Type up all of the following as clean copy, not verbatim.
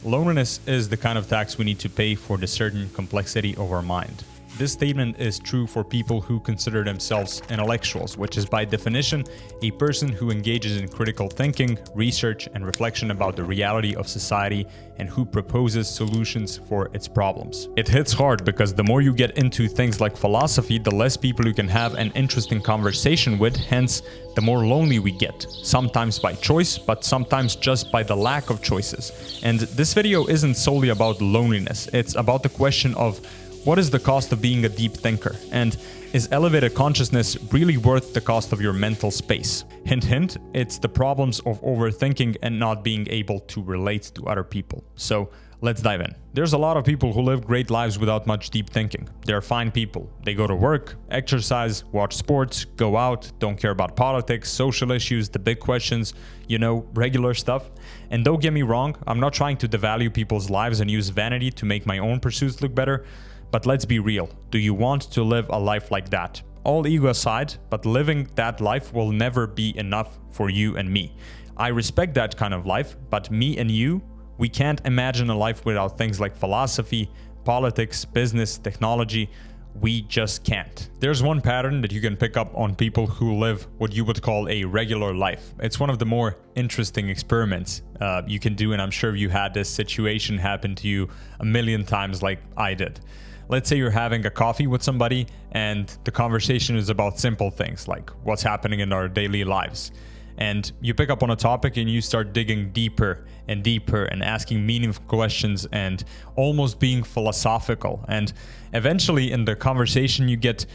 Loneliness is the kind of tax we need to pay for the certain complexity of our mind. This statement is true for people who consider themselves intellectuals, which is by definition a person who engages in critical thinking, research, and reflection about the reality of society and who proposes solutions for its problems. It hits hard because the more you get into things like philosophy, the less people you can have an interesting conversation with, hence the more lonely we get, sometimes by choice, but sometimes just by the lack of choices. And this video isn't solely about loneliness, it's about the question of what is the cost of being a deep thinker? And is elevated consciousness really worth the cost of your mental space? Hint, hint, it's the problems of overthinking and not being able to relate to other people. So let's dive in. There's a lot of people who live great lives without much deep thinking. They're fine people. They go to work, exercise, watch sports, go out, don't care about politics, social issues, the big questions, regular stuff. And don't get me wrong, I'm not trying to devalue people's lives and use vanity to make my own pursuits look better. But let's be real, do you want to live a life like that? All ego aside, but living that life will never be enough for you and me. I respect that kind of life, but me and you, we can't imagine a life without things like philosophy, politics, business, technology. We just can't. There's one pattern that you can pick up on people who live what you would call a regular life. It's one of the more interesting experiments you can do, and I'm sure you had this situation happen to you a million times like I did. Let's say you're having a coffee with somebody and the conversation is about simple things like what's happening in our daily lives. And you pick up on a topic and you start digging deeper and deeper and asking meaningful questions and almost being philosophical. And eventually in the conversation you get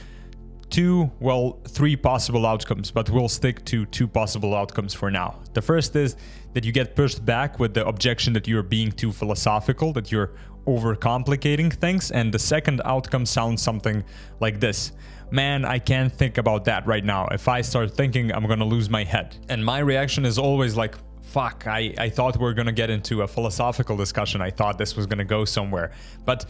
three possible outcomes, but we'll stick to two possible outcomes for now. The first is that you get pushed back with the objection that you're being too philosophical, that you're overcomplicating things. And the second outcome sounds something like this. Man, I can't think about that right now. If I start thinking, I'm gonna lose my head. And my reaction is always like, fuck, I thought we were gonna get into a philosophical discussion. I thought this was gonna go somewhere. But,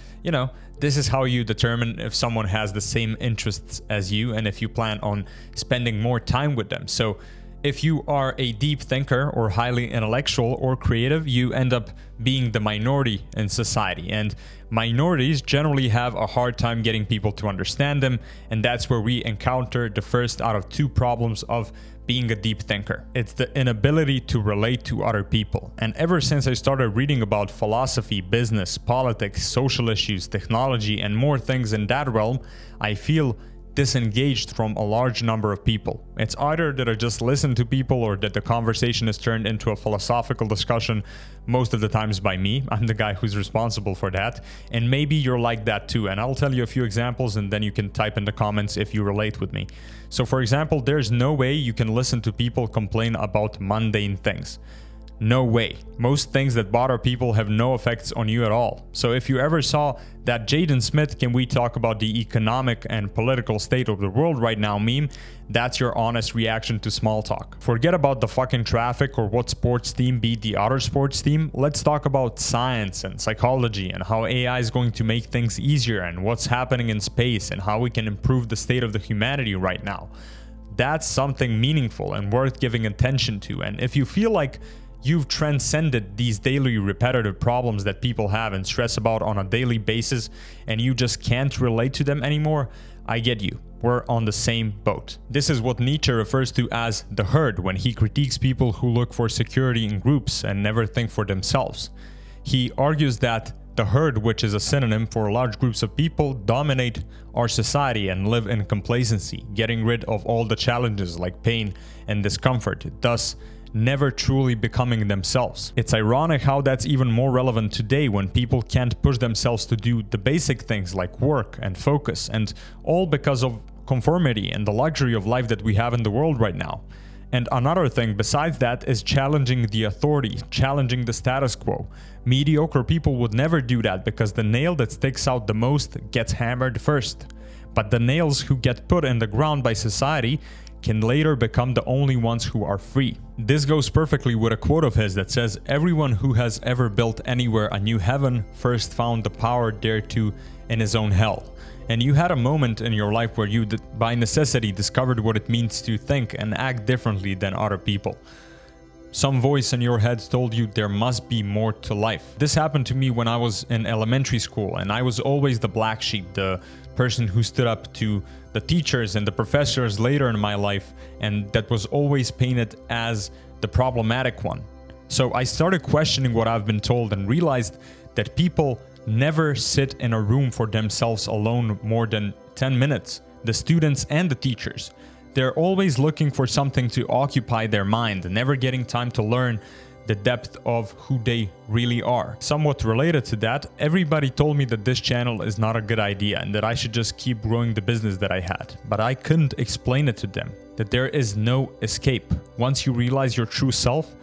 this is how you determine if someone has the same interests as you and if you plan on spending more time with them. So if you are a deep thinker or highly intellectual or creative, you end up being the minority in society. And minorities generally have a hard time getting people to understand them. And that's where we encounter the first out of two problems of being a deep thinker. It's the inability to relate to other people. And ever since I started reading about philosophy, business, politics, social issues, technology, and more things in that realm, I feel disengaged from a large number of people. It's either that I just listen to people or that the conversation is turned into a philosophical discussion, most of the times by me. I'm the guy who's responsible for that. And maybe you're like that too. And I'll tell you a few examples and then you can type in the comments if you relate with me. So for example, there's no way you can listen to people complain about mundane things. No way. Most things that bother people have no effects on you at all. So if you ever saw that Jaden Smith "Can we talk about the economic and political state of the world right now" meme, that's your honest reaction to small talk. Forget about the fucking traffic or what sports team beat the other sports team. Let's talk about science and psychology and how AI is going to make things easier and what's happening in space and how we can improve the state of the humanity right now. That's something meaningful and worth giving attention to. And if you feel like you've transcended these daily repetitive problems that people have and stress about on a daily basis and you just can't relate to them anymore, I get you. We're on the same boat. This is what Nietzsche refers to as the herd when he critiques people who look for security in groups and never think for themselves. He argues that the herd, which is a synonym for large groups of people, dominate our society and live in complacency, getting rid of all the challenges like pain and discomfort, thus never truly becoming themselves. It's ironic how that's even more relevant today when people can't push themselves to do the basic things like work and focus, and all because of conformity and the luxury of life that we have in the world right now. And another thing besides that is challenging the authority, challenging the status quo. Mediocre people would never do that because the nail that sticks out the most gets hammered first. But the nails who get put in the ground by society can later become the only ones who are free. This goes perfectly with a quote of his that says, "Everyone who has ever built anywhere a new heaven first found the power thereto in his own hell." And you had a moment in your life where you, by necessity, discovered what it means to think and act differently than other people. Some voice in your head told you there must be more to life. This happened to me when I was in elementary school, and I was always the black sheep, the person who stood up to the teachers and the professors later in my life, and that was always painted as the problematic one. So I started questioning what I've been told and realized that people never sit in a room for themselves alone more than 10 minutes, the students and the teachers. They're always looking for something to occupy their mind, never getting time to learn the depth of who they really are. Somewhat related to that, everybody told me that this channel is not a good idea and that I should just keep growing the business that I had. But I couldn't explain it to them, that there is no escape. Once you realize your true self,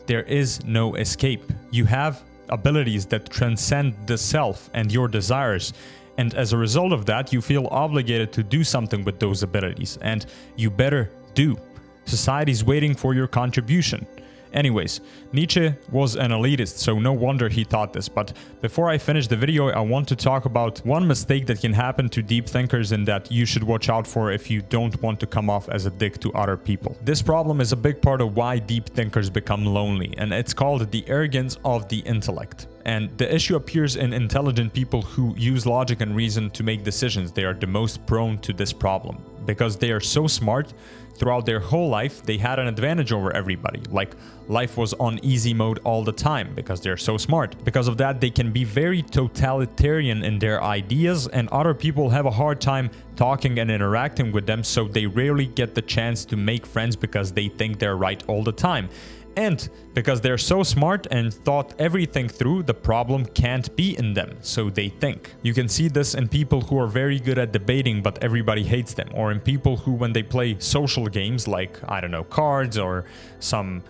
there is no escape. You have abilities that transcend the self and your desires. And as a result of that, you feel obligated to do something with those abilities. And you better do. Society's waiting for your contribution. Anyways, Nietzsche was an elitist, so no wonder he thought this. But before I finish the video, I want to talk about one mistake that can happen to deep thinkers and that you should watch out for if you don't want to come off as a dick to other people. This problem is a big part of why deep thinkers become lonely, and it's called the arrogance of the intellect. And the issue appears in intelligent people who use logic and reason to make decisions. They are the most prone to this problem because they are so smart. Throughout their whole life, they had an advantage over everybody. Like, life was on easy mode all the time because they're so smart. Because of that, they can be very totalitarian in their ideas, and other people have a hard time talking and interacting with them, so they rarely get the chance to make friends because they think they're right all the time. And because they're so smart and thought everything through, the problem can't be in them, so they think. You can see this in people who are very good at debating but everybody hates them, or in people who, when they play social games like, I don't know, cards or some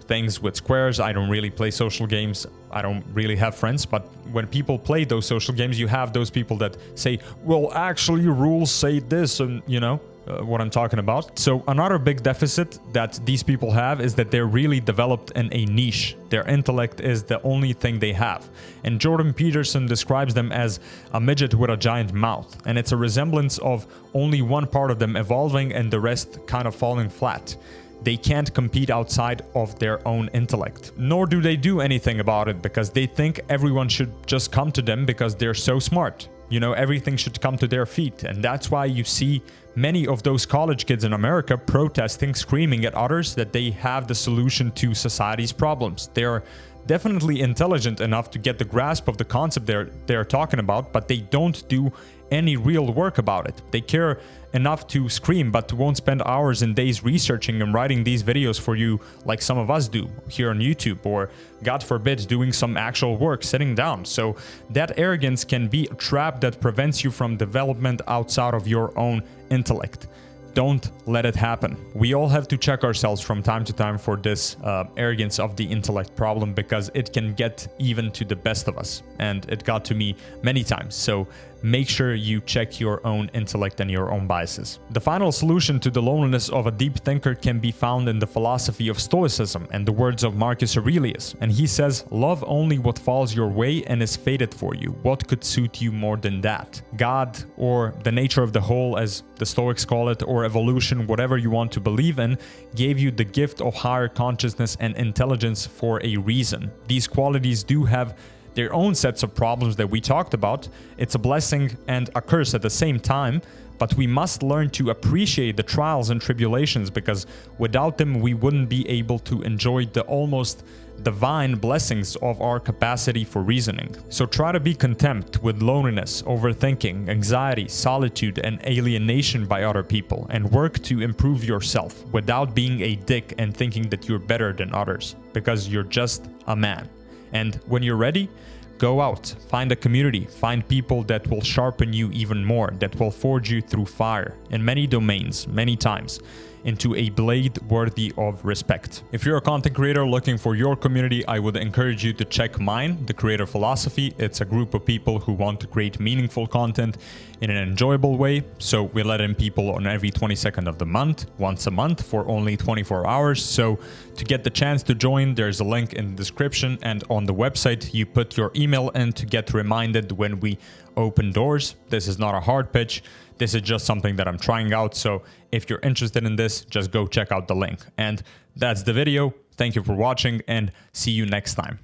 things with squares. I don't really play social games. I don't really have friends, but when people play those social games, you have those people that say, well, actually rules say this, and you know what I'm talking about. So another big deficit that these people have is that they're really developed in a niche. Their intellect is the only thing they have. And Jordan Peterson describes them as a midget with a giant mouth. And it's a resemblance of only one part of them evolving and the rest kind of falling flat. They can't compete outside of their own intellect. Nor do they do anything about it because they think everyone should just come to them because they're so smart. You know, everything should come to their feet. And that's why you see many of those college kids in America protesting, screaming at others that they have the solution to society's problems. They're definitely intelligent enough to get the grasp of the concept they're talking about, but they don't do any real work about it. They care enough to scream, but won't spend hours and days researching and writing these videos for you like some of us do here on YouTube, or God forbid doing some actual work, sitting down. So that arrogance can be a trap that prevents you from development outside of your own intellect. Don't let it happen. We all have to check ourselves from time to time for this arrogance of the intellect problem, because it can get even to the best of us. And it got to me many times. So make sure you check your own intellect and your own biases. The final solution to the loneliness of a deep thinker can be found in the philosophy of Stoicism and the words of Marcus Aurelius. And he says, "Love only what falls your way and is fated for you. What could suit you more than that?" God, or the nature of the whole, as the Stoics call it, or evolution, whatever you want to believe in, gave you the gift of higher consciousness and intelligence for a reason. These qualities do have their own sets of problems that we talked about. It's a blessing and a curse at the same time, but we must learn to appreciate the trials and tribulations, because without them we wouldn't be able to enjoy the almost divine blessings of our capacity for reasoning. So try to be content with loneliness, overthinking, anxiety, solitude, and alienation by other people, and work to improve yourself without being a dick and thinking that you're better than others, because you're just a man. And when you're ready, go out, find a community, find people that will sharpen you even more, that will forge you through fire in many domains, many times, into a blade worthy of respect. If you're a content creator looking for your community, I would encourage you to check mine, The Creator Philosophy. It's a group of people who want to create meaningful content in an enjoyable way. So we let in people on every 22nd of the month, once a month for only 24 hours. So to get the chance to join, there's a link in the description, and on the website you put your email in to get reminded when we open doors. This is not a hard pitch. This is just something that I'm trying out. So if you're interested in this, just go check out the link. And that's the video. Thank you for watching and see you next time.